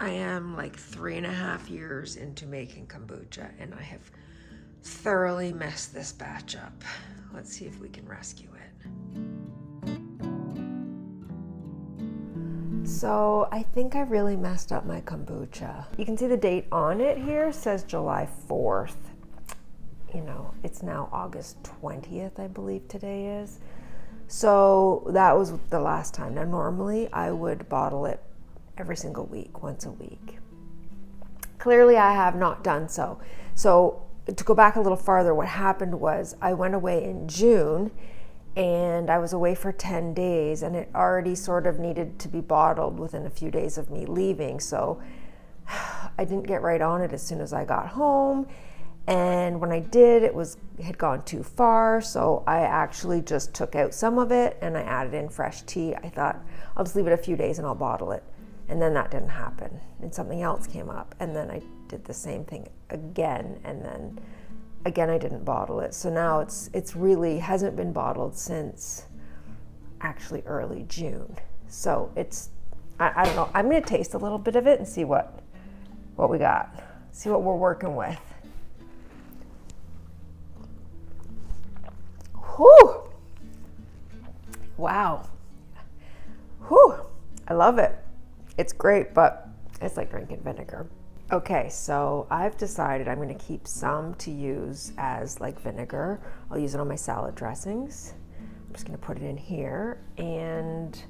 I am like 3.5 years into making kombucha, and I have thoroughly messed this batch up. Let's see if we can rescue it. So I think I really messed up my kombucha. You can see the date on it here says July 4th. You know, it's now August 20th, I believe today is. So that was the last time. Now normally I would bottle it every single week, once a week. Clearly I have not done so. So to go back a little farther, what happened was I went away in June and I was away for 10 days and it already sort of needed to be bottled within a few days of me leaving. So I didn't get right on it as soon as I got home. And when I did, it had gone too far. So I actually just took out some of it and I added in fresh tea. I thought I'll just leave it a few days and I'll bottle it. And then that didn't happen, and something else came up, and then I did the same thing again, and then again I didn't bottle it. So now it's really hasn't been bottled since actually early June. So I don't know. I'm gonna taste a little bit of it and see what we got. See what we're working with. Whew! Wow. Whew! I love it. It's great, but it's like drinking vinegar. Okay, so I've decided I'm gonna keep some to use as like vinegar. I'll use it on my salad dressings. I'm just gonna put it in here, and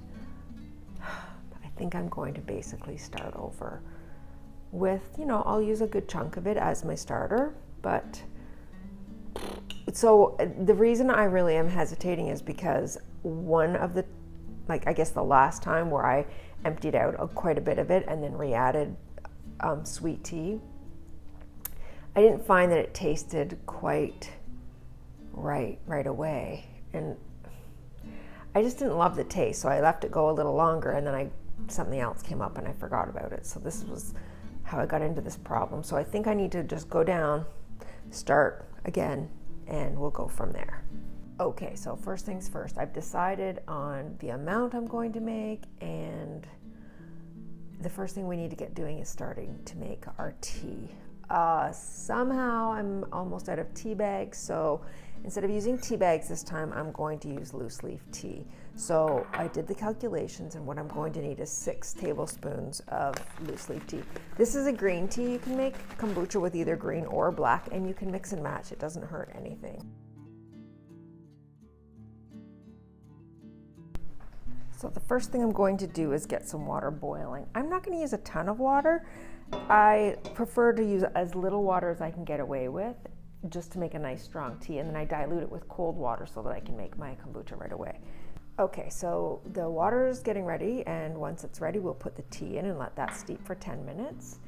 I think I'm going to basically start over with, I'll use a good chunk of it as my starter, but so the reason I really am hesitating is because one of the, I guess the last time where I emptied out quite a bit of it and then re-added sweet tea, I didn't find that it tasted quite right away, and I just didn't love the taste, so I left it go a little longer, and then something else came up and I forgot about it. So this was how I got into this problem. So I think I need to just go down, start again, and we'll go from there. Okay, so first things first, I've decided on the amount I'm going to make, and the first thing we need to get doing is starting to make our tea. Somehow I'm almost out of tea bags, so instead of using tea bags this time, I'm going to use loose leaf tea. So I did the calculations, and what I'm going to need is 6 tablespoons of loose leaf tea. This is a green tea. You can make kombucha with either green or black, and you can mix and match. It doesn't hurt anything. So the first thing I'm going to do is get some water boiling. I'm not going to use a ton of water. I prefer to use as little water as I can get away with, just to make a nice strong tea, and then I dilute it with cold water so that I can make my kombucha right away. Okay, so the water is getting ready, and once it's ready, we'll put the tea in and let that steep for 10 minutes.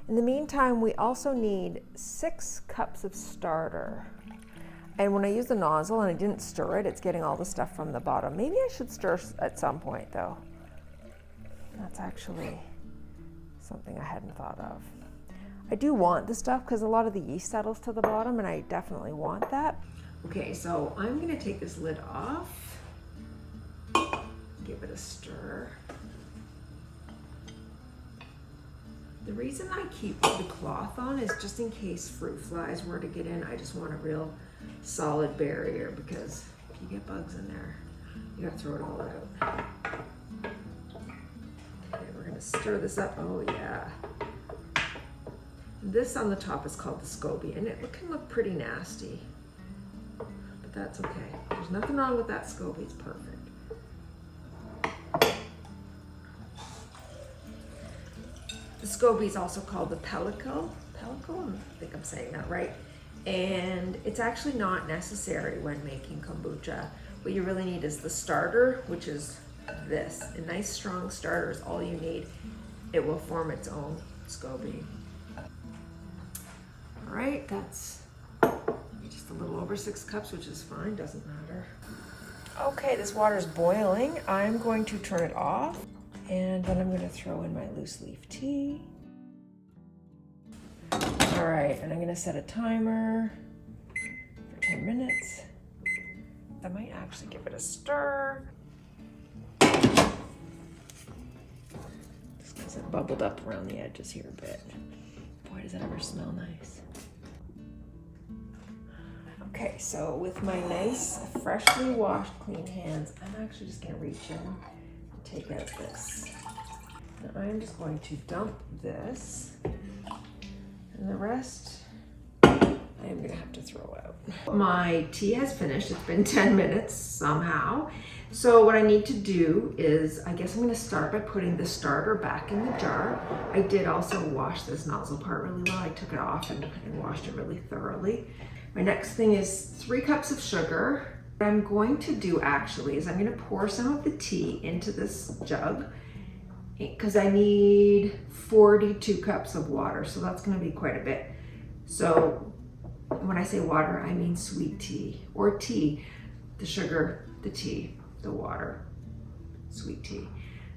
In the meantime, we also need 6 cups of starter. And when I use the nozzle and I didn't stir it, it's getting all the stuff from the bottom. Maybe I should stir at some point though. That's actually something I hadn't thought of. I do want the stuff because a lot of the yeast settles to the bottom, and I definitely want that. Okay, so I'm gonna take this lid off, give it a stir. The reason I keep the cloth on is just in case fruit flies were to get in. I just want a real solid barrier, because if you get bugs in there, you gotta throw it all out. Okay, we're gonna stir this up. Oh yeah. This on the top is called the SCOBY, and it can look pretty nasty, but that's okay. There's nothing wrong with that SCOBY, it's perfect. The SCOBY is also called the pellicle. Pellicle? I think I'm saying that right. And it's actually not necessary when making kombucha. What you really need is the starter, which is this. A nice strong starter is all you need. It will form its own SCOBY. All right, that's just a little over 6 cups, which is fine, doesn't matter. Okay, this water is boiling. I'm going to turn it off, and then I'm going to throw in my loose leaf tea. All right, and I'm gonna set a timer for 10 minutes. I might actually give it a stir. Just because it bubbled up around the edges here a bit. Boy, does that ever smell nice. Okay, so with my nice, freshly washed, clean hands, I'm actually just gonna reach in and take out this. And I'm just going to dump this, and the rest I am gonna have to throw out. My tea has finished. It's been 10 minutes somehow. So what I need to do is, I guess I'm gonna start by putting the starter back in the jar. I did also wash this nozzle part really well. I took it off and washed it really thoroughly. My next thing is 3 cups of sugar. What I'm going to do actually is I'm gonna pour some of the tea into this jug because I need 42 cups of water. So that's gonna be quite a bit. So when I say water, I mean sweet tea or tea, the sugar, the tea, the water, sweet tea.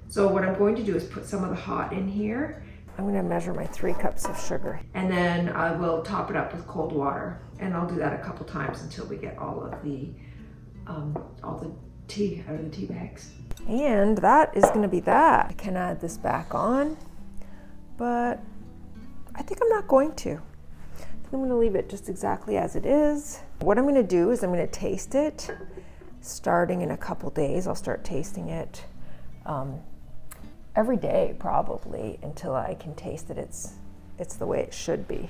So what I'm going to do is put some of the hot in here. I'm gonna measure my 3 cups of sugar, and then I will top it up with cold water. And I'll do that a couple times until we get all the tea out of the tea bags. And that is gonna be that. I can add this back on, but I think I'm not going to. I'm gonna leave it just exactly as it is. What I'm gonna do is I'm gonna taste it starting in a couple days. I'll start tasting it every day probably until I can taste it. It's the way it should be.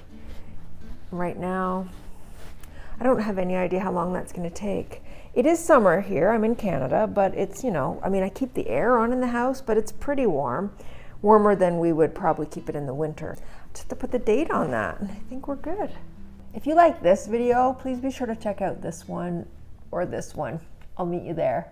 Right now, I don't have any idea how long that's gonna take. It is summer here, I'm in Canada, but it's, you know, I mean, I keep the air on in the house, but it's pretty warm. Warmer than we would probably keep it in the winter. Just to put the date on that, and I think we're good. If you like this video, please be sure to check out this one or this one. I'll meet you there.